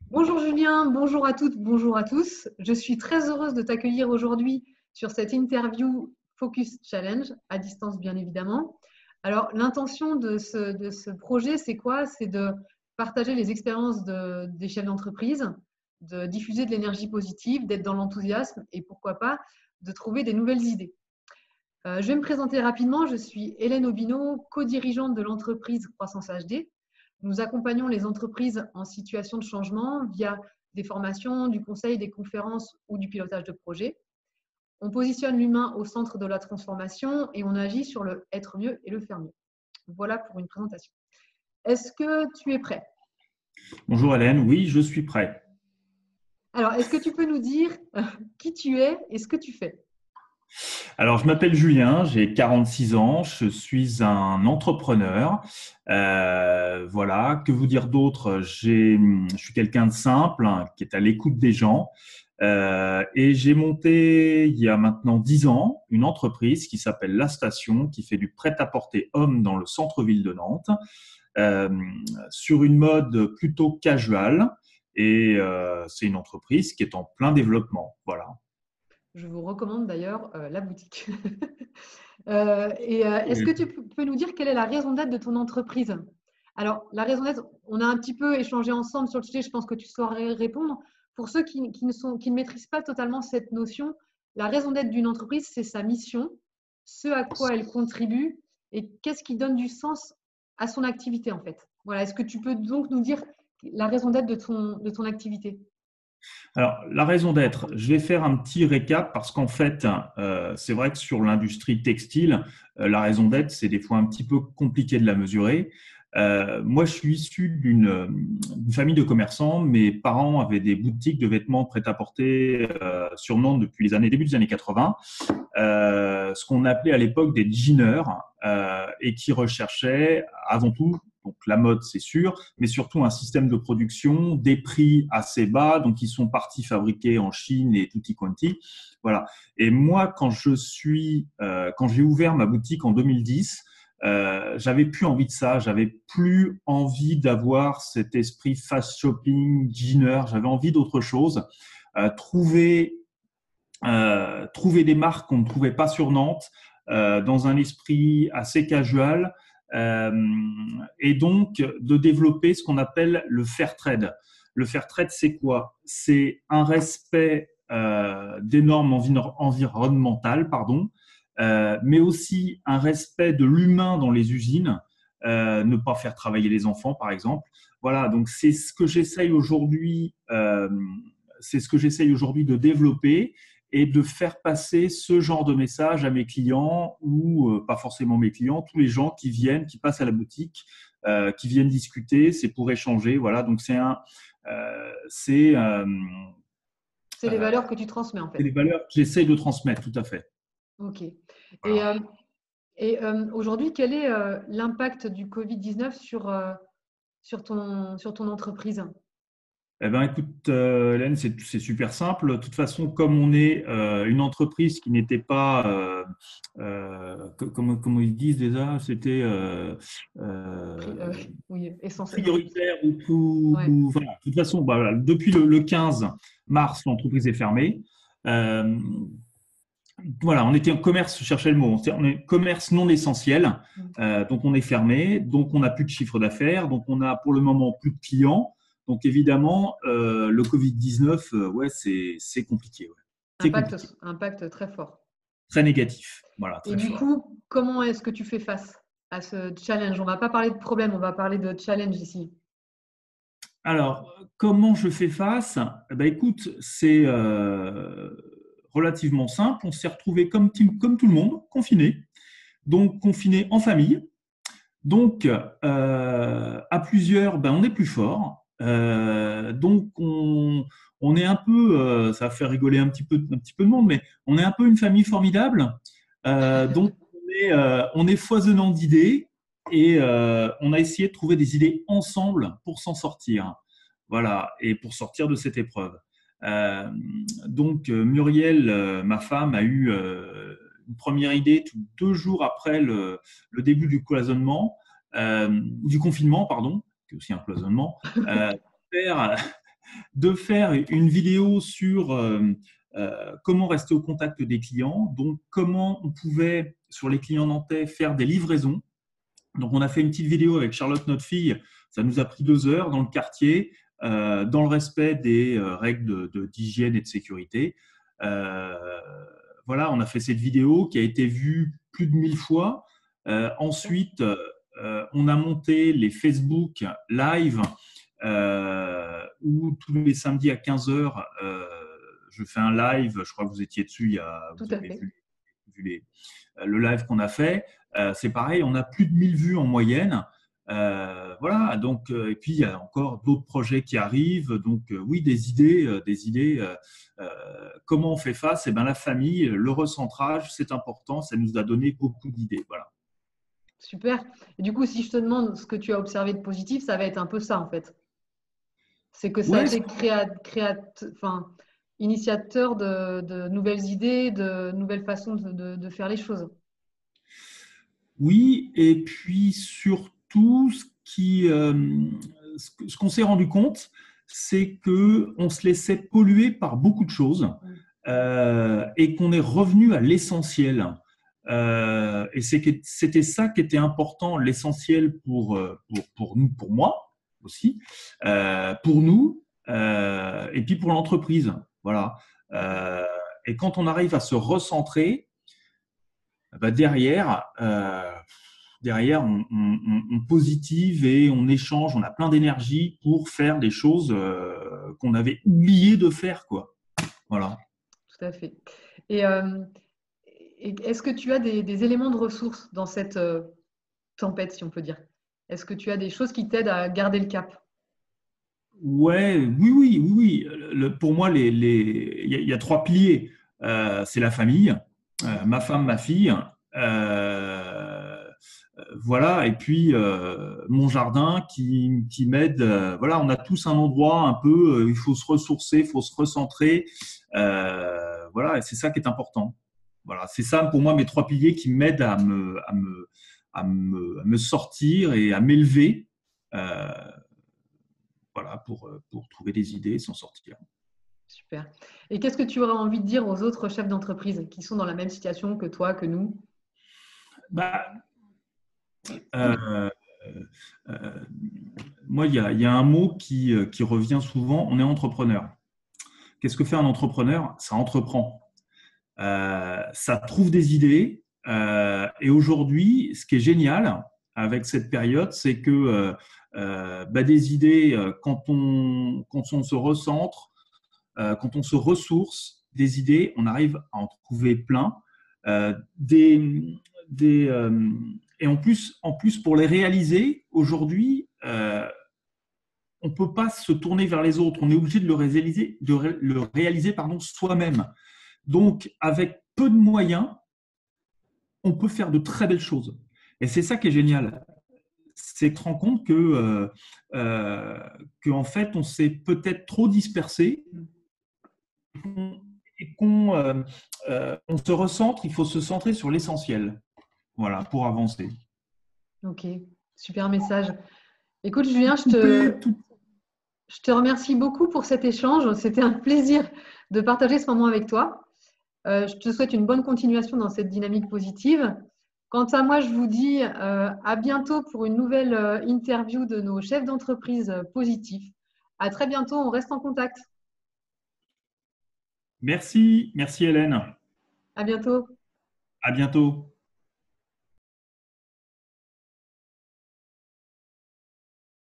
Bonjour Julien, bonjour à toutes, bonjour à tous. Je suis très heureuse de t'accueillir aujourd'hui sur cette interview Focus Challenge, à distance bien évidemment. Alors l'intention de ce projet, c'est quoi? C'est de partager les expériences des chefs d'entreprise, de diffuser de l'énergie positive, d'être dans l'enthousiasme et pourquoi pas de trouver des nouvelles idées. Je vais me présenter rapidement. Je suis Hélène Aubineau, co-dirigeante de l'entreprise Croissance HD. Nous accompagnons les entreprises en situation de changement via des formations, du conseil, des conférences ou du pilotage de projets. On positionne l'humain au centre de la transformation et on agit sur le être mieux et le faire mieux. Voilà pour une présentation. Est-ce que tu es prêt? Bonjour Hélène, oui, je suis prêt. Alors, est-ce que tu peux nous dire qui tu es et ce que tu fais? Alors, je m'appelle Julien, j'ai 46 ans, je suis un entrepreneur. Voilà, que vous dire d'autre? Je suis quelqu'un de simple, hein, qui est à l'écoute des gens. Et j'ai monté il y a maintenant 10 ans une entreprise qui s'appelle La Station, qui fait du prêt-à-porter homme dans le centre-ville de Nantes, euh, sur une mode plutôt casual. Et c'est une entreprise qui est en plein développement. Voilà. Je vous recommande d'ailleurs la boutique. Est-ce que Oui. tu peux nous dire quelle est la raison d'être de ton entreprise? Alors, la raison d'être, on a un petit peu échangé ensemble sur le sujet, je pense que tu saurais répondre. Pour ceux qui ne maîtrisent pas totalement cette notion, la raison d'être d'une entreprise, c'est sa mission, ce à quoi elle contribue et qu'est-ce qui donne du sens à son activité en fait. Voilà, est-ce que tu peux donc nous dire la raison d'être de ton activité? Alors, la raison d'être, je vais faire un petit récap parce qu'en fait, c'est vrai que sur l'industrie textile, la raison d'être, c'est des fois un petit peu compliqué de la mesurer. Moi, je suis issu d'une famille de commerçants. Mes parents avaient des boutiques de vêtements prêt-à-porter sur Nantes depuis début des années 80, ce qu'on appelait à l'époque des jeaners, et qui recherchaient avant tout donc la mode, c'est sûr, mais surtout un système de production, des prix assez bas, donc ils sont partis fabriquer en Chine et tutti quanti. Voilà. Et moi, quand j'ai ouvert ma boutique en 2010, j'avais plus envie de ça, j'avais plus envie d'avoir cet esprit fast shopping, jeaner, j'avais envie d'autre chose. Trouver des marques qu'on ne trouvait pas sur Nantes, dans un esprit assez casual, euh, et donc de développer ce qu'on appelle le fair trade. Le fair trade, c'est quoi? C'est un respect des normes environnementales, pardon, mais aussi un respect de l'humain dans les usines, ne pas faire travailler les enfants, par exemple. Voilà, donc c'est ce que j'essaye aujourd'hui de développer et de faire passer ce genre de message à mes clients ou pas forcément mes clients, tous les gens qui viennent, qui passent à la boutique, qui viennent discuter, c'est pour échanger. Voilà, donc C'est les euh, valeurs que tu transmets en c'est fait. les valeurs que j'essaye de transmettre, tout à fait. Ok. Et, Voilà. euh, Aujourd'hui, quel est l'impact du Covid-19 sur ton entreprise? Eh ben, écoute, Hélène, c'est super simple. De toute façon, comme on est une entreprise qui n'était pas, comment ils disent déjà, c'était Pri- euh, oui, essentiellement. prioritaire Ouais, voilà. De toute façon, bah, voilà, depuis le 15 mars, l'entreprise est fermée. Euh, voilà, on était en commerce, je cherchais le mot, on est commerce non essentiel, donc on est fermé, donc on n'a plus de chiffre d'affaires, donc on a pour le moment plus de clients. Donc évidemment, le Covid-19, ouais, c'est compliqué. Ouais. C'est compliqué, impact très fort. très négatif, voilà, Et très du fort. coup, comment est-ce que tu fais face à ce challenge? On va pas parler de problème, on va parler de challenge ici. Alors, comment je fais face? Eh ben, écoute, c'est relativement simple. On s'est retrouvé comme tout le monde, confiné. Donc, confiné en famille. Donc, à plusieurs, ben, on est plus fort. Donc, on est un peu, ça va faire rigoler un petit peu de monde, mais on est un peu une famille formidable. Donc, on est foisonnant d'idées et on a essayé de trouver des idées ensemble pour s'en sortir. Voilà, et pour sortir de cette épreuve. Euh, donc, Muriel, ma femme, a eu une première idée 2 jours après le début du cloisonnement, du confinement, pardon, qui est aussi un cloisonnement, faire, de faire une vidéo sur comment rester au contact des clients, donc comment on pouvait, sur les clients nantais, faire des livraisons. Donc, on a fait une petite vidéo avec Charlotte, notre fille. Ça nous a pris 2 heures dans le quartier, dans le respect des règles d'hygiène et de sécurité. Voilà, on a fait cette vidéo qui a été vue plus de 1000 fois. Ensuite, on a monté les Facebook Live où tous les samedis à 15 heures, je fais un live. Je crois que vous étiez dessus, Tout vous à avez fait. vu le live qu'on a fait. C'est pareil, on a plus de 1000 vues en moyenne. Voilà, donc, et puis il y a encore d'autres projets qui arrivent. Donc, oui, des idées. Comment on fait face? Eh ben, la famille, le recentrage, c'est important. Ça nous a donné beaucoup d'idées. Voilà. Super. Et du coup, si je te demande ce que tu as observé de positif, ça va être un peu ça en fait. C'est que ça a Ouais, été enfin, initiateur de nouvelles idées, de nouvelles façons de faire les choses. oui, et puis surtout, ce qu'on s'est rendu compte, c'est que on se laissait polluer par beaucoup de choses et qu'on est revenu à l'essentiel. Et c'était ça qui était important, l'essentiel pour nous, pour moi aussi, pour nous, et puis pour l'entreprise. Voilà. Euh, et quand on arrive à se recentrer, bah derrière on positive et on échange, on a plein d'énergie pour faire des choses qu'on avait oublié de faire, quoi. Voilà. Tout à fait. Et, euh, et est-ce que tu as des éléments de ressources dans cette tempête, si on peut dire? Est-ce que tu as des choses qui t'aident à garder le cap? Ouais, oui. Pour moi, il y a 3 piliers. C'est la famille, ma femme, ma fille. Voilà, et puis mon jardin qui m'aide. Voilà, on a tous un endroit un peu, il faut se ressourcer, il faut se recentrer. Voilà, et c'est ça qui est important. Voilà, c'est ça pour moi mes 3 piliers qui m'aident à me sortir et à m'élever. Euh, voilà, pour trouver des idées et s'en sortir. Super. Et qu'est-ce que tu aurais envie de dire aux autres chefs d'entreprise qui sont dans la même situation que toi, que nous? Bah, euh, euh, moi, il y a un mot qui revient souvent, on est entrepreneur. Qu'est-ce que fait un entrepreneur? Ça entreprend. Ça trouve des idées. Et aujourd'hui, ce qui est génial avec cette période, c'est que des idées, quand on se recentre, quand on se ressource, des idées, on arrive à en trouver plein. Euh, des, des, et en plus, pour les réaliser, aujourd'hui, on ne peut pas se tourner vers les autres. On est obligé le réaliser pardon, soi-même. Donc, avec peu de moyens, on peut faire de très belles choses. Et c'est ça qui est génial. C'est de se rendre compte que en fait, on s'est peut-être trop dispersé et on se recentre. Il faut se centrer sur l'essentiel. Voilà, pour avancer. Ok, super message. Écoute, Julien, Couper tout. je te remercie beaucoup pour cet échange. C'était un plaisir de partager ce moment avec toi. Je te souhaite une bonne continuation dans cette dynamique positive. Quant à moi, je vous dis à bientôt pour une nouvelle interview de nos chefs d'entreprise positifs. À très bientôt, on reste en contact. Merci, merci Hélène. À bientôt. À bientôt.